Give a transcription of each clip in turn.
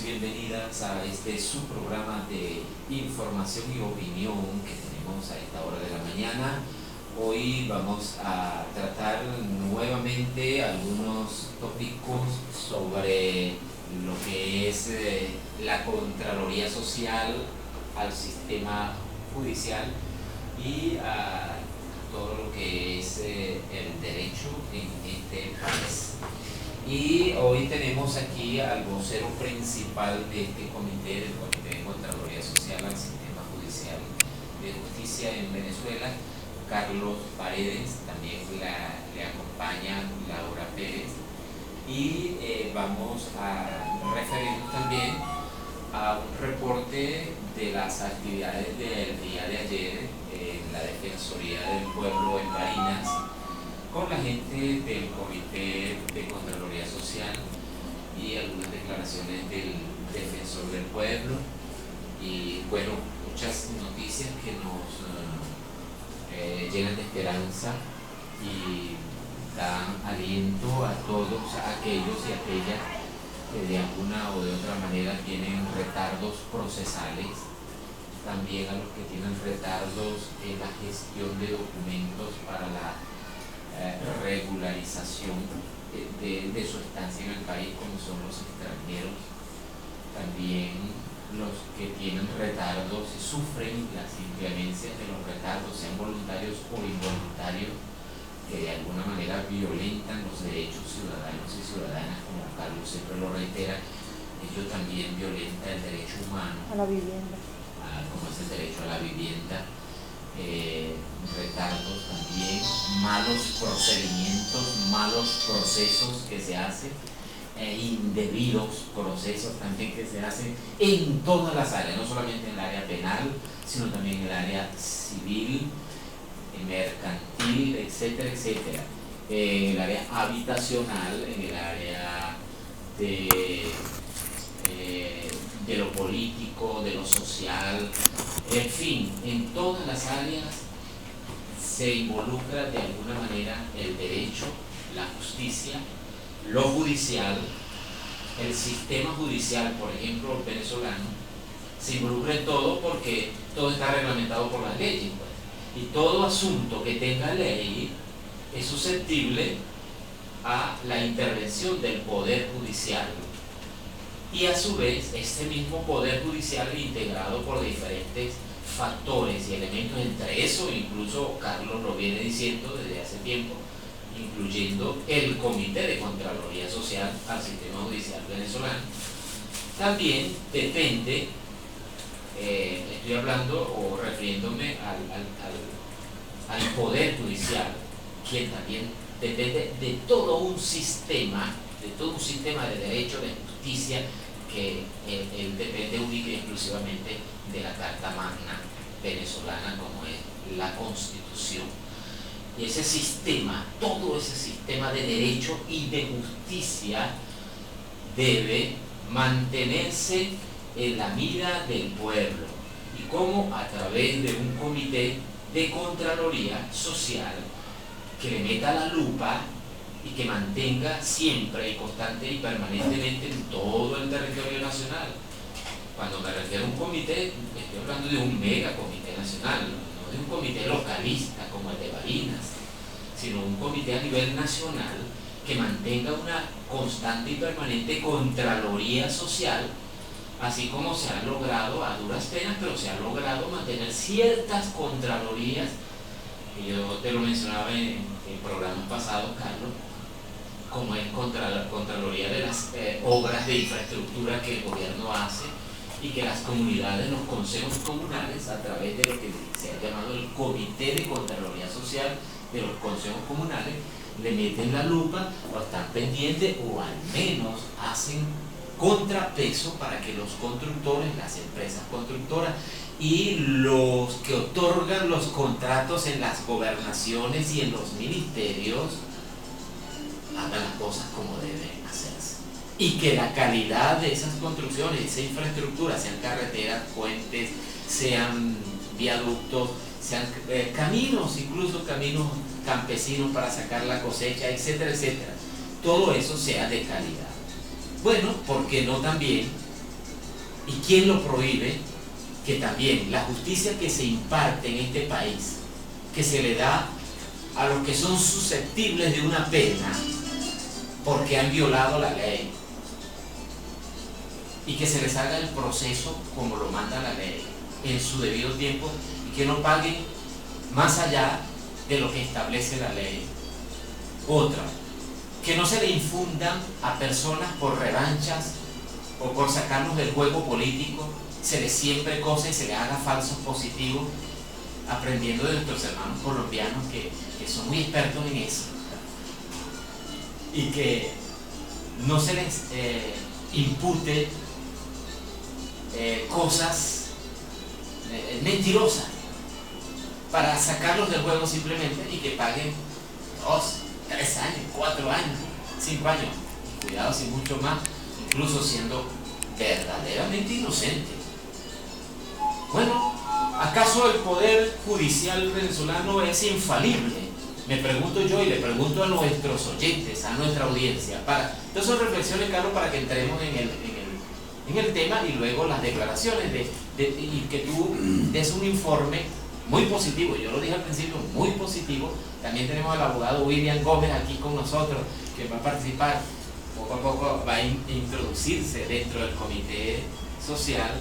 bienvenidas a este su programa de información y opinión que tenemos a esta hora de la mañana. Hoy vamos a tratar nuevamente algunos tópicos sobre lo que es la Contraloría Social al sistema judicial y a todo lo que es el derecho en este país. Y hoy tenemos aquí al vocero principal de este comité, del Comité de Contraloría Social al Sistema Judicial de Justicia en Venezuela, Carlos Paredes. También le acompaña Laura Pérez. Y vamos a referirnos también a un reporte de las actividades del día de ayer en la Defensoría del Pueblo en Barinas, con la gente del Comité de Contraloría Social y algunas declaraciones del Defensor del Pueblo y bueno, muchas noticias que nos llenan de esperanza y dan aliento a todos aquellos y aquellas que de alguna o de otra manera tienen retardos procesales, también a los que tienen retardos en la gestión de documentos para la regularización de su estancia en el país, como son los extranjeros, también los que tienen retardos y sufren las inclemencias de los retardos, sean voluntarios o involuntarios, que de alguna manera violentan los derechos ciudadanos y ciudadanas, como Carlos siempre lo reitera. Ello también violenta el derecho humano a la vivienda, como es el derecho a la vivienda. Retardos también, malos procedimientos, malos procesos que se hacen, indebidos procesos también que se hacen en todas las áreas, no solamente en el área penal, sino también en el área civil, mercantil, etcétera, etcétera, en el área habitacional, en el área de lo político, de lo social, en fin, en todas las áreas se involucra de alguna manera el derecho, la justicia, lo judicial, el sistema judicial, por ejemplo, venezolano, se involucra en todo porque todo está reglamentado por las leyes, pues. Y todo asunto que tenga ley es susceptible a la intervención del Poder Judicial. Y a su vez, este mismo Poder Judicial es integrado por diferentes factores y elementos, entre eso incluso Carlos lo viene diciendo desde hace tiempo, incluyendo el Comité de Contraloría Social al Sistema Judicial venezolano. También depende, estoy hablando o refiriéndome al Poder Judicial, quien también depende de todo un sistema de derecho, de justicia, que él depende única y exclusivamente de la Carta Magna venezolana, como es la Constitución. Y ese sistema, todo ese sistema de derecho y de justicia debe mantenerse en la mira del pueblo. Y como a través de un comité de Contraloría Social que le meta la lupa y que mantenga siempre y constante y permanentemente en todo el territorio nacional. Cuando me refiero a un comité, estoy hablando de un mega comité nacional, no de un comité localista como el de Barinas, sino un comité a nivel nacional que mantenga una constante y permanente contraloría social, así como se ha logrado a duras penas, pero se ha logrado mantener ciertas contralorías, que yo te lo mencionaba en programas pasados, Carlos, como es Contraloría de las obras de infraestructura que el gobierno hace y que las comunidades, los consejos comunales, a través de lo que se ha llamado el Comité de Contraloría Social de los consejos comunales, le meten la lupa o están pendientes o al menos hacen contrapeso para que los constructores, las empresas constructoras y los que otorgan los contratos en las gobernaciones y en los ministerios hagan las cosas como deben hacerse. Y que la calidad de esas construcciones, esa infraestructura, sean carreteras, puentes, sean viaductos, sean caminos, incluso caminos campesinos para sacar la cosecha, etcétera, etcétera. Todo eso sea de calidad. Bueno, ¿por qué no también ¿Y quién lo prohíbe? Que también la justicia que se imparte en este país, que se le da a los que son susceptibles de una pena porque han violado la ley, y que se les haga el proceso como lo manda la ley, en su debido tiempo, y que no paguen más allá de lo que establece la ley. Otra, que no se le infundan a personas por revanchas o por sacarnos del juego político, se les siempre cosas y se les haga falsos positivos, aprendiendo de nuestros hermanos colombianos que son muy expertos en eso, y que no se les impute cosas mentirosas para sacarlos del juego simplemente, y que paguen 2, 3 años, 4 años, 5 años, cuidado si mucho más, incluso siendo verdaderamente inocentes. Bueno, ¿acaso el poder judicial venezolano es infalible? Me pregunto yo y le pregunto a nuestros oyentes, a nuestra audiencia. Entonces son reflexiones, Carlos, para que entremos en el tema, y luego las declaraciones y que tú des un informe muy positivo. Yo lo dije al principio, muy positivo. También tenemos al abogado William Gómez aquí con nosotros, que va a participar, poco a poco va a introducirse dentro del comité social,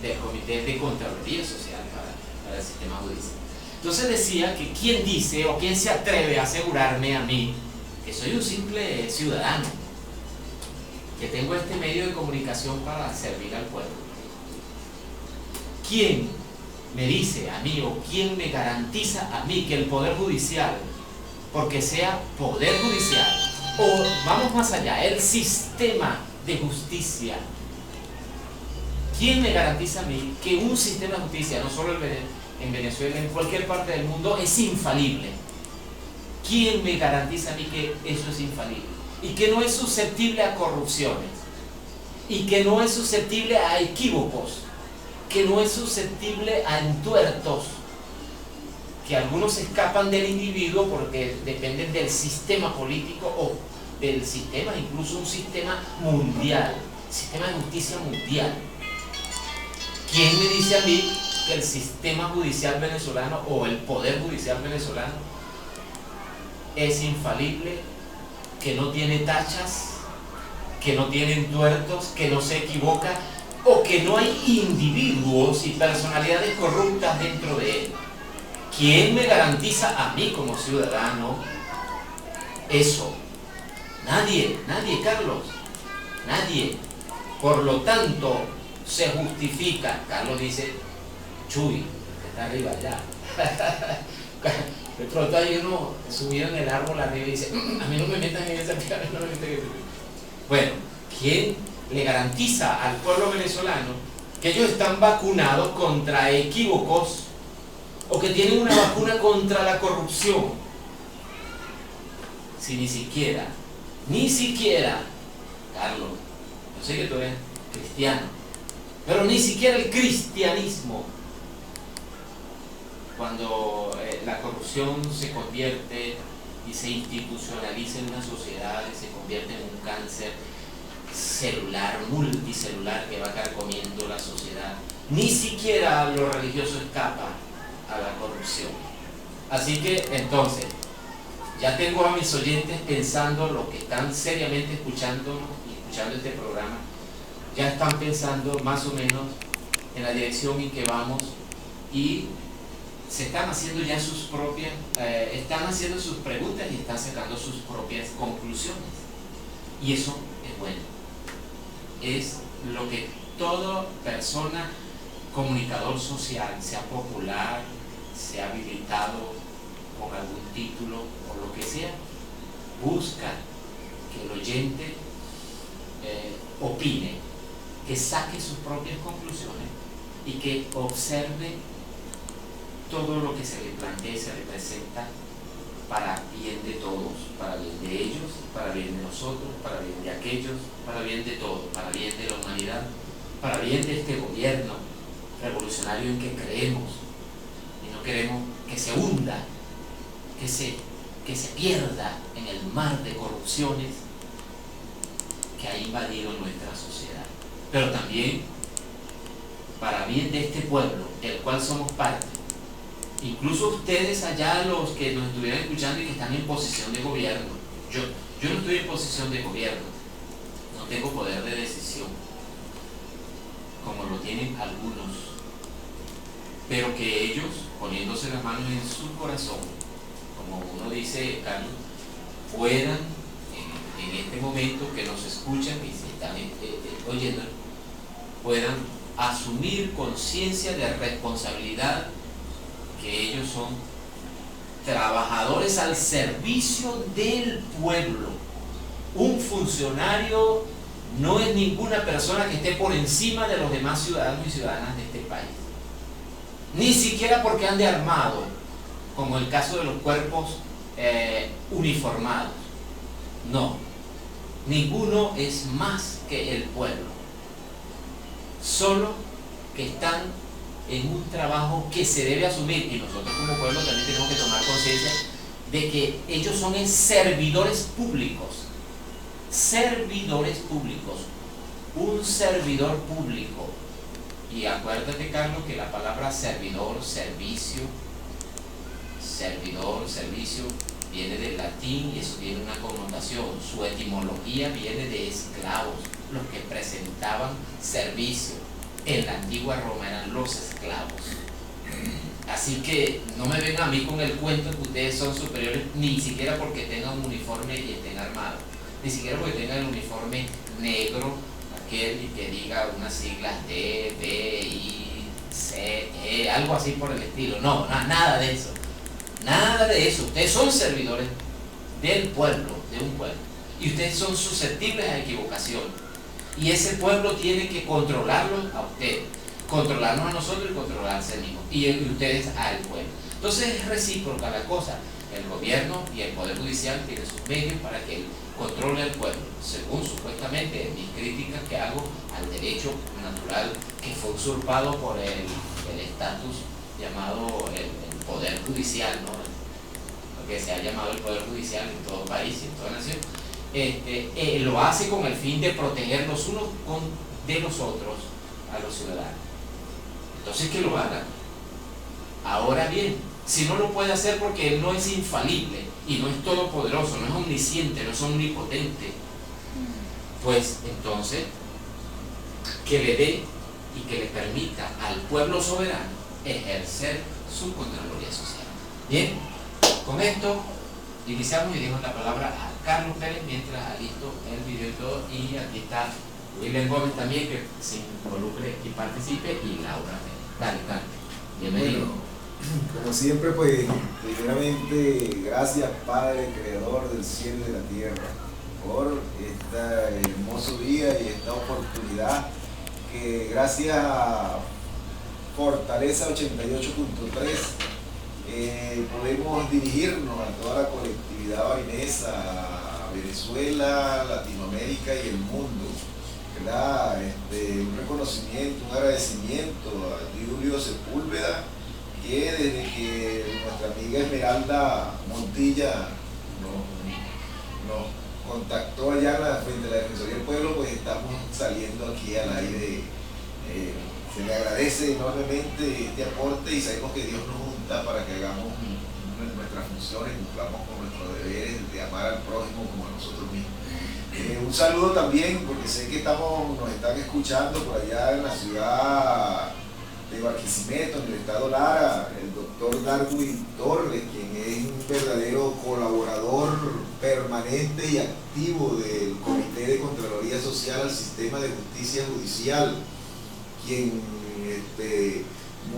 del comité de Contraloría Social para el sistema judicial. Entonces decía que quién dice o quién se atreve a asegurarme a mí, que soy un simple ciudadano, que tengo este medio de comunicación para servir al pueblo. ¿Quién me dice a mí o quién me garantiza a mí que el Poder Judicial, porque sea Poder Judicial, o vamos más allá, el sistema de justicia, quién me garantiza a mí que un sistema de justicia, no solo en Venezuela, en cualquier parte del mundo, es infalible? ¿Quién me garantiza a mí que eso es infalible? Y que no es susceptible a corrupciones, y que no es susceptible a equívocos, que no es susceptible a entuertos, que algunos escapan del individuo porque dependen del sistema político o del sistema, incluso un sistema mundial, sistema de justicia mundial. ¿Quién me dice a mí que el sistema judicial venezolano o el poder judicial venezolano es infalible, que no tiene tachas, que no tiene entuertos, que no se equivoca, o que no hay individuos y personalidades corruptas dentro de él? ¿Quién me garantiza a mí como ciudadano eso? Nadie, Carlos, nadie. Por lo tanto, se justifica. Carlos dice, Chuy, que está arriba ya. De pronto hay uno subido en el árbol arriba y dice, a mí no me metan en esa piedra, no me metan en esa piedra. Bueno, ¿quién le garantiza al pueblo venezolano que ellos están vacunados contra equívocos, o que tienen una vacuna contra la corrupción? Si ni siquiera, Carlos, yo sé que tú eres cristiano, pero ni siquiera el cristianismo, cuando la corrupción se convierte y se institucionaliza en una sociedad y se convierte en un cáncer celular, multicelular, que va carcomiendo la sociedad, ni siquiera lo religioso escapa a la corrupción. Así que entonces ya tengo a mis oyentes pensando, los que están seriamente escuchando este programa, ya están pensando más o menos en la dirección en que vamos, y se están haciendo ya sus propias, están haciendo sus preguntas y están sacando sus propias conclusiones. Y eso es bueno. Es lo que toda persona, comunicador social, sea popular, sea habilitado con algún título o lo que sea, busca que el oyente opine, que saque sus propias conclusiones y que observe todo lo que se le plantea y se le presenta para bien de todos, para bien de ellos, para bien de nosotros, para bien de aquellos, para bien de todos, para bien de la humanidad, para bien de este gobierno revolucionario en que creemos, y no queremos que se hunda, que se pierda en el mar de corrupciones que ha invadido nuestra sociedad. pero también para bien de este pueblo, el cual somos parte. Incluso ustedes allá, los que nos estuvieran escuchando y que están en posición de gobierno, yo no estoy en posición de gobierno, no tengo poder de decisión, como lo tienen algunos, pero que ellos, poniéndose las manos en su corazón, como uno dice, Carlos, puedan en este momento que nos escuchan y se están oyendo, puedan asumir conciencia de responsabilidad, que ellos son trabajadores al servicio del pueblo. Un funcionario no es ninguna persona que esté por encima de los demás ciudadanos y ciudadanas de este país, ni siquiera porque ande armado, como el caso de los cuerpos uniformados. No, ninguno es más que el pueblo, solo que están en un trabajo que se debe asumir, y nosotros como pueblo también tenemos que tomar conciencia de que ellos son servidores públicos. Servidores públicos, un servidor público. Y acuérdate, Carlos, que la palabra servidor, servicio, viene del latín y eso tiene una connotación. Su etimología viene de esclavos, los que presentaban servicio. En la antigua Roma eran los esclavos. Así que no me vengan a mí con el cuento que ustedes son superiores, ni siquiera porque tengan un uniforme y estén armados, ni siquiera porque tengan el uniforme negro, aquel que diga unas siglas D, B, I, C, E, algo así por el estilo. No, nada de eso. Nada de eso. Ustedes son servidores del pueblo, de un pueblo. Y ustedes son susceptibles a equivocación. Y ese pueblo tiene que controlarlos a ustedes, controlarnos a nosotros y controlarse mismo. Y ustedes al pueblo. Entonces es recíproca la cosa. El gobierno y el Poder Judicial tienen sus medios para que él controle al pueblo, según supuestamente mis críticas que hago al derecho natural que fue usurpado por el estatus llamado el Poder Judicial, ¿no? Lo que se ha llamado el Poder Judicial en todo país y en toda nación. Lo hace con el fin de proteger los unos de los otros a los ciudadanos. Entonces que lo hagan. Ahora bien, si no lo puede hacer porque él no es infalible y no es todopoderoso, no es omnisciente, no es omnipotente, pues entonces que le dé y que le permita al pueblo soberano ejercer su Contraloría Social. Bien, con esto iniciamos y dejo la palabra a Carlos Pérez mientras alisto el video y todo, y aquí está William Gómez también que se involucre y participe, y Laura Pérez. Dale, Carlos, bienvenido. Bueno, como siempre, pues primeramente gracias Padre Creador del cielo y de la tierra por este hermoso día y esta oportunidad que gracias a Fortaleza 88.3 podemos dirigirnos a toda la colectividad barinesa, a Venezuela, Latinoamérica y el mundo, ¿verdad? Un reconocimiento, un agradecimiento a Julio Sepúlveda, que desde que nuestra amiga Esmeralda Montilla nos contactó allá frente a la Defensoría del Pueblo, pues estamos saliendo aquí al aire. Se le agradece enormemente este aporte y sabemos que Dios nos junta para que hagamos nuestras funciones, cumplamos con nuestros deberes de amar al prójimo como a nosotros mismos. Un saludo también, porque sé que nos están escuchando por allá en la ciudad de Barquisimeto, en el estado Lara, el doctor Darwin Torres, quien es un verdadero colaborador permanente y activo del Comité de Contraloría Social al Sistema de Justicia Judicial, quien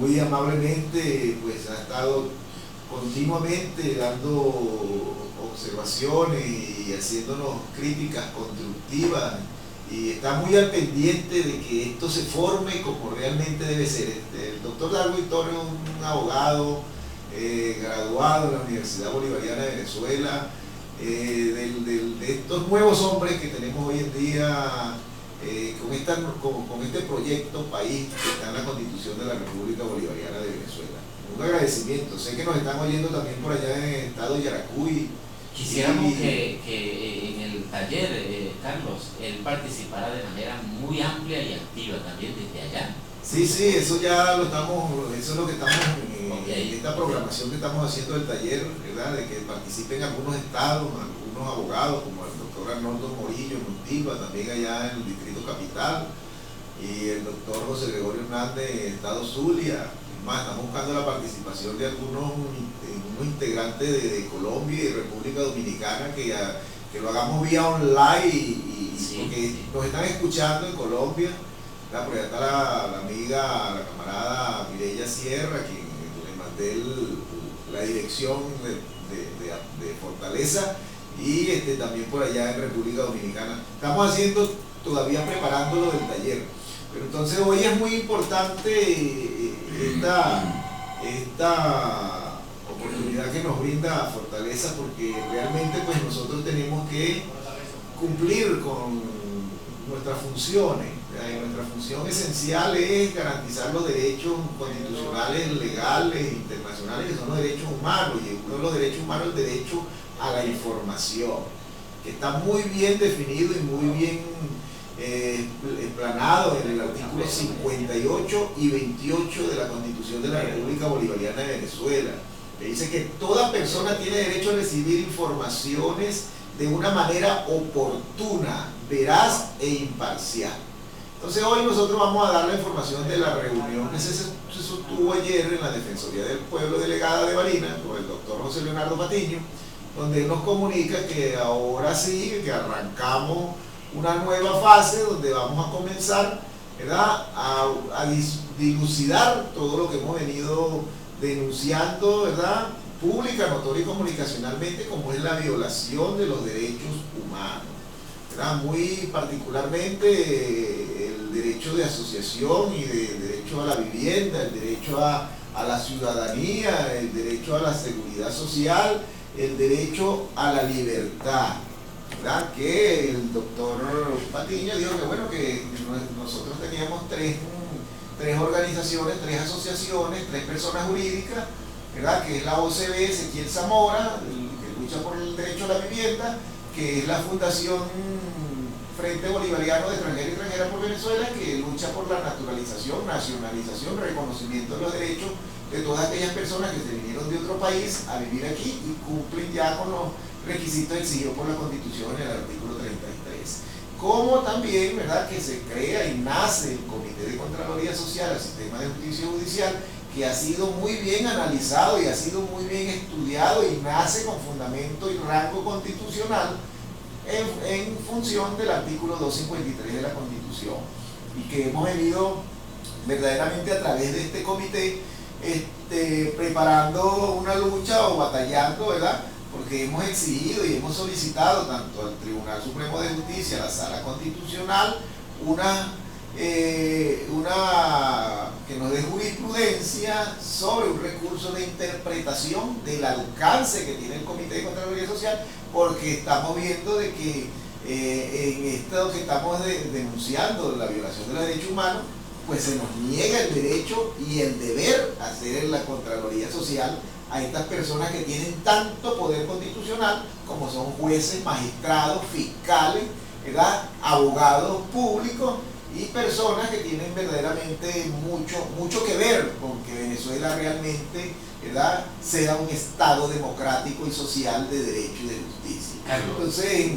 muy amablemente pues ha estado continuamente dando observaciones y haciéndonos críticas constructivas, y está muy al pendiente de que esto se forme como realmente debe ser. El doctor Darwin Torres es un abogado graduado en la Universidad Bolivariana de Venezuela, de estos nuevos hombres que tenemos hoy en día con este proyecto país que está en la Constitución de la República Bolivariana de Venezuela. Un agradecimiento. Sé que nos están oyendo también por allá en el estado de Yaracuy, Quisiéramos que en el taller, Carlos, él participara de manera muy amplia y activa también desde allá. Sí, eso ya lo estamos, eso es lo que estamos en esta programación que estamos haciendo del taller, ¿verdad? De que participen algunos estados, algunos abogados, como el doctor Arnoldo Morillo en Montigua, también allá en el Distrito Capital, y el doctor José Gregorio Hernández en Estado Zulia. Más, estamos buscando la participación de algunos integrantes de Colombia y de República Dominicana, que lo hagamos vía online porque nos están escuchando en Colombia. Por allá está la amiga, la camarada Mireya Sierra, quien le mandé la dirección de Fortaleza, y también por allá en República Dominicana. Estamos todavía preparándolo del taller. Pero entonces hoy es muy importante esta oportunidad que nos brinda Fortaleza, porque realmente pues nosotros tenemos que cumplir con nuestras funciones. Nuestra función esencial es garantizar los derechos constitucionales, legales, internacionales, que son los derechos humanos, y uno de los derechos humanos es el derecho a la información, que está muy bien definido y muy bien explanado en el artículo 58 y 28 de la Constitución de la República Bolivariana de Venezuela, que dice que toda persona tiene derecho a recibir informaciones de una manera oportuna, veraz e imparcial. Entonces hoy nosotros vamos a dar la información de la reunión que se sostuvo ayer en la Defensoría del Pueblo delegada de Barinas por el doctor José Leonardo Patiño, donde nos comunica que ahora sí, que arrancamos una nueva fase donde vamos a comenzar, ¿verdad?, a dilucidar todo lo que hemos venido denunciando, ¿verdad?, pública, notoria y comunicacionalmente, como es la violación de los derechos humanos, ¿verdad? Muy particularmente el derecho de asociación y el derecho a la vivienda, el derecho a la ciudadanía, el derecho a la seguridad social, el derecho a la libertad, ¿verdad? Que el doctor Patiño dijo que bueno, que nosotros teníamos tres organizaciones, tres asociaciones, tres personas jurídicas, ¿verdad? Que es la OCB Ezequiel Zamora, que lucha por el derecho a la vivienda, que es la Fundación Frente Bolivariano de Extranjeros y Extranjeras por Venezuela, que lucha por la naturalización, nacionalización, reconocimiento de los derechos de todas aquellas personas que se vinieron de otro país a vivir aquí y cumplen ya con los requisitos exigidos por la Constitución en el artículo 33. Como también, ¿verdad?, que se crea y nace el Comité de Contraloría Social al Sistema de Justicia Judicial, que ha sido muy bien analizado y ha sido muy bien estudiado y nace con fundamento y rango constitucional en función del artículo 253 de la Constitución, y que hemos venido verdaderamente a través de este comité preparando una lucha o batallando, ¿verdad?, porque hemos exigido y hemos solicitado tanto al Tribunal Supremo de Justicia, a la Sala Constitucional, que nos dé jurisprudencia sobre un recurso de interpretación del alcance que tiene el Comité de Contraloría Social, porque estamos viendo de que en esto que estamos denunciando, la violación de los derechos humanos, pues se nos niega el derecho y el deber a hacer la Contraloría Social a estas personas que tienen tanto poder constitucional como son jueces, magistrados, fiscales, ¿verdad?, abogados públicos y personas que tienen verdaderamente mucho que ver con que Venezuela realmente, ¿verdad?, sea un Estado democrático y social de derecho y de justicia. Carlos, entonces,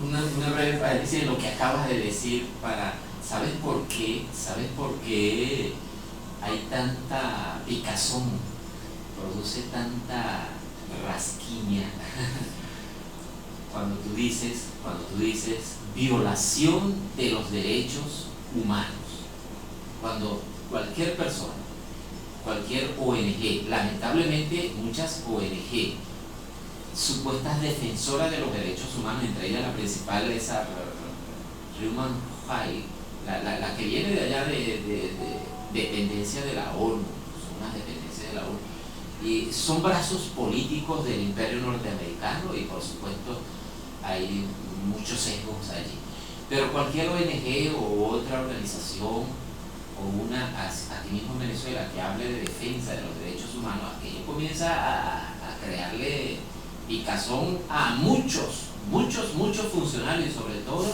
una breve paréntesis en lo que acabas de decir. ¿Sabes por qué hay tanta picazón, produce tanta rasquiña cuando tú dices violación de los derechos humanos? Cuando cualquier persona, cualquier ONG, lamentablemente muchas ONG supuestas defensoras de los derechos humanos, entre ellas la principal, esa Human Rights, la que viene de allá de dependencia de la ONU, son unas dependencias de la ONU, y son brazos políticos del imperio norteamericano, y por supuesto hay muchos sesgos allí. Pero cualquier ONG o otra organización, o aquí mismo en Venezuela, que hable de defensa de los derechos humanos, aquello comienza a crearle picazón a muchos funcionarios, sobre todo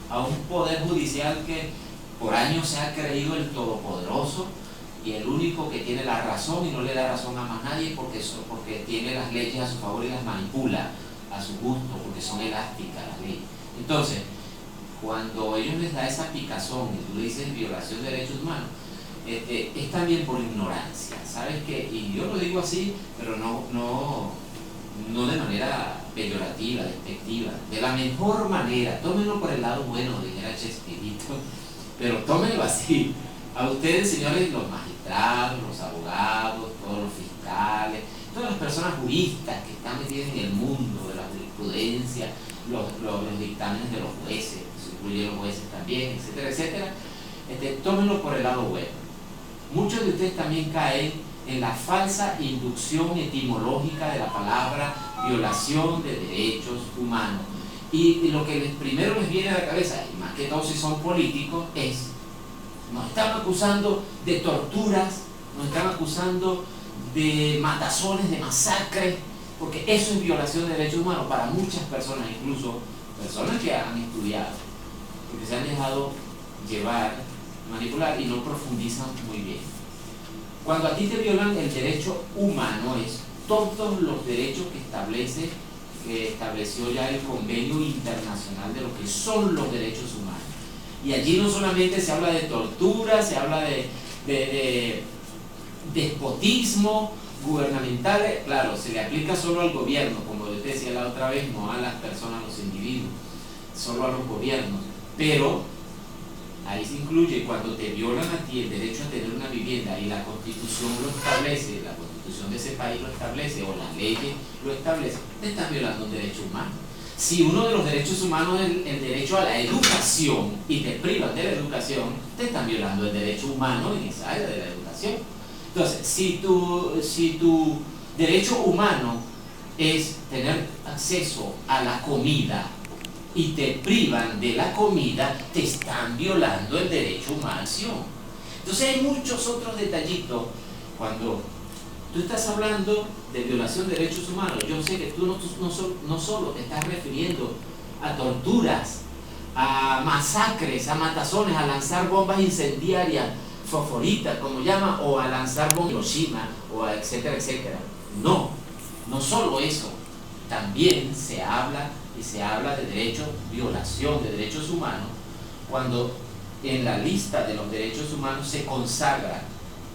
a un poder judicial que por años se ha creído el todopoderoso y el único que tiene la razón y no le da razón a más nadie porque tiene las leyes a su favor y las manipula a su gusto, porque son elásticas las leyes. Entonces, cuando ellos les da esa picazón y tú le dices violación de derechos humanos, es también por ignorancia, ¿sabes qué? Y yo lo digo así, pero no de manera peyorativa, despectiva, de la mejor manera. Tómenlo por el lado bueno, dijera Chespirito, pero tómenlo así. A ustedes, señores, los magistrados, los abogados, todos los fiscales, todas las personas juristas que están metidas en el mundo de la jurisprudencia, los dictámenes de los jueces, se incluyen los jueces también, etcétera, etcétera, tómenlo por el lado bueno. Muchos de ustedes también caen en la falsa inducción etimológica de la palabra violación de derechos humanos. Y lo que primero les viene a la cabeza, y más que todo si son políticos, es: nos están acusando de torturas, nos están acusando de matazones, de masacres, porque eso es violación de derechos humanos para muchas personas, incluso personas que han estudiado, porque se han dejado llevar, manipular y no profundizan muy bien. Cuando a ti te violan el derecho humano, es todos los derechos que estableció ya el Convenio Internacional de lo que son los derechos humanos. Y allí no solamente se habla de tortura, se habla de despotismo gubernamental, claro, se le aplica solo al gobierno, como yo te decía la otra vez, no a las personas, a los individuos, solo a los gobiernos. Pero ahí se incluye cuando te violan a ti el derecho a tener una vivienda y la Constitución lo establece, la Constitución de ese país lo establece o las leyes lo establecen, te están violando un derecho humano. Si uno de los derechos humanos es el derecho a la educación y te privan de la educación, te están violando el derecho humano en esa área de la educación. Entonces, si tu derecho humano es tener acceso a la comida y te privan de la comida, te están violando el derecho humano. Entonces hay muchos otros detallitos. Cuando tú estás hablando de violación de derechos humanos, yo sé que tú no solo te estás refiriendo a torturas, a masacres, a matazones, a lanzar bombas incendiarias, fosforitas, como llama, o a lanzar bombas en Hiroshima, o a etcétera, etcétera. No solo eso. También se habla de derechos, violación de derechos humanos, cuando en la lista de los derechos humanos se consagra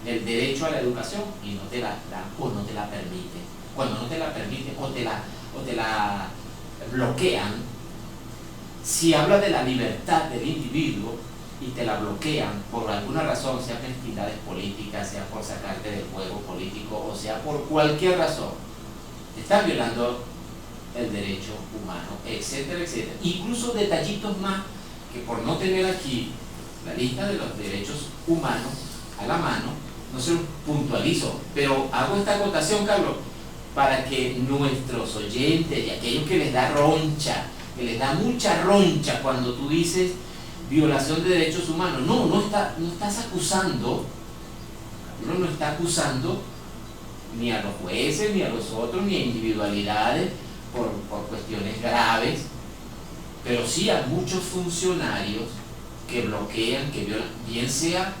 el derecho a la educación y no te la dan o no te la permiten. Cuando no te la permiten o te la bloquean, si habla de la libertad del individuo y te la bloquean por alguna razón, sea mezquindades políticas, sea por sacarte del juego político o sea por cualquier razón, te están violando el derecho humano, etcétera, etcétera. Incluso detallitos más que, por no tener aquí la lista de los derechos humanos a la mano, no se los puntualizo, pero hago esta acotación, Carlos, para que nuestros oyentes y aquellos que les da roncha, que les da mucha roncha cuando tú dices violación de derechos humanos, no estás acusando, uno no está acusando ni a los jueces, ni a los otros, ni a individualidades por cuestiones graves, pero sí a muchos funcionarios que bloquean, que violan, bien sea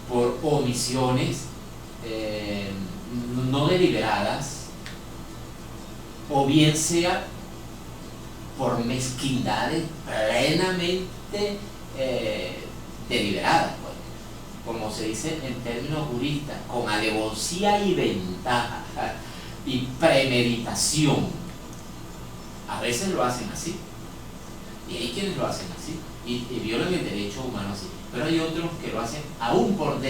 por omisiones no deliberadas, o bien sea por mezquindades plenamente deliberadas, pues, como se dice en términos juristas, con alevosía y ventaja y premeditación. A veces lo hacen así, y hay quienes lo hacen así y violan el derecho humano así, pero hay otros que lo hacen aún por